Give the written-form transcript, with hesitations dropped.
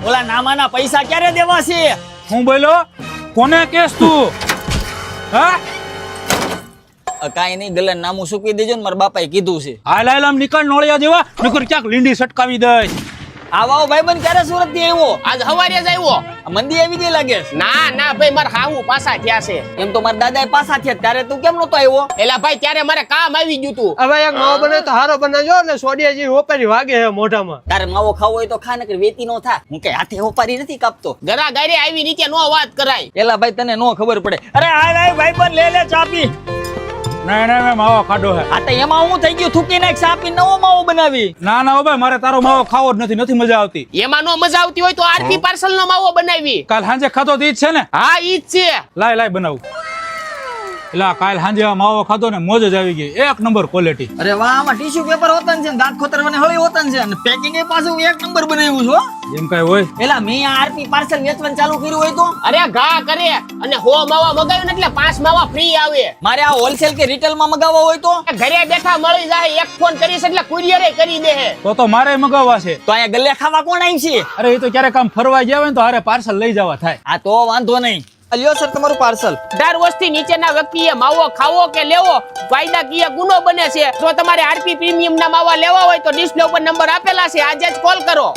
ઓલા નામાના પૈસા ક્યારે દેવા છે? હું બોલો કોને કેસ તું હા કાઈ નહીં, ગલન નામું સૂકવી દેજો ને, મારા બાપાએ કીધું છે. હાલ હાલ આમ નીકળ નોળિયા જેવા નકર ક્યાંક લીંડી સટકાવી દે. આવો ભાઈબંધ ક્યારે સુરત થી આવ્યો? આજ હવારે જ આવ્યો. આ મંદી આવી ગઈ લાગે છે. ના ભાઈ મારે હાવું પાછા થયા છે. એમ તો મારા દાદા પાસા થયા, ત્યારે તું કેમ નતો આવ્યો? એલા ભાઈ ત્યારે મારે કામ આવી ગયું તું. હવે એક માવો બને તો હારો બનાવજો એટલે સોડિયા જેવી હોપારી વાગે હે મોઢામાં. તારે માવો ખાવો હોય તો ખા, નકર વેતી નો થા. હું કઈ હાથે હોપારી નથી કાપતો. જરા ગારે આવી રીતે નો વાત કરાય. એલા ભાઈ તને નો ખબર પડે. અરે હાય ભાઈબંધ લે લે ચા પી. ના ના મેં માવો ખાધો હે. આ તો એમાં હું થઈ ગયું, થૂકી નાખ ચા પી, નવો માવો બનાવી. ના ઓ ભાઈ મારે તારો માવો ખાવો જ નથી મજા આવતી. એમાં નો મજા આવતી હોય તો આરતી પાર્સલ નો માવો બનાવી. કાલ સાંજે ખાધો તો ઈ જ છે ને? હા ઈ જ છે. લાય બનાવું. એલા કાલ સાંજે આ માવો ખાધો ને મોજ જ આવી ગઈ, એક નંબર ક્વોલિટી. અરે વાહ, આમાં ટીશ્યુ પેપર હોતન છે, દાંત ખોતરવાની હળી હોતન છે, અને પેકિંગ એ પાછું એક નંબર બનાવ્યું છે હો. એમ કઈ હોય? એલા મેં આ આરપી પાર્સલ વેચવાનું ચાલુ કર્યું હોય તો અરે ઘા કરે અને 100 માવા મગાવ્યું ને એટલે 5 માવા ફ્રી આવે. મારે આ હોલસેલ કે રિટેલ માં મગાવવા હોય તો ઘરે બેઠા મળી જાય, એક ફોન કરીશ એટલે કુરિયર કરી દે. તો મારે મગાવવા છે. તો અહીંયા ગલ્લે ખાવા કોણ આવી છે? અરે એ તો ક્યારેક આમ ફરવા ગયા હોય ને તો હારે પાર્સલ લઈ જવા થાય. આ તો વાંધો નહીં. લ્યો સર તમારું પાર્સલ. 18 વર્ષથી નીચેના વ્યક્તિએ માવો ખાવો કે લેવો કાયદાકીય ગુનો બને છે. જો તમારે આરપી પ્રીમિયમ ના માવા લેવા હોય તો ડિસ્પ્લે ઉપર નંબર આપેલા છે, આજે જ કોલ કરો.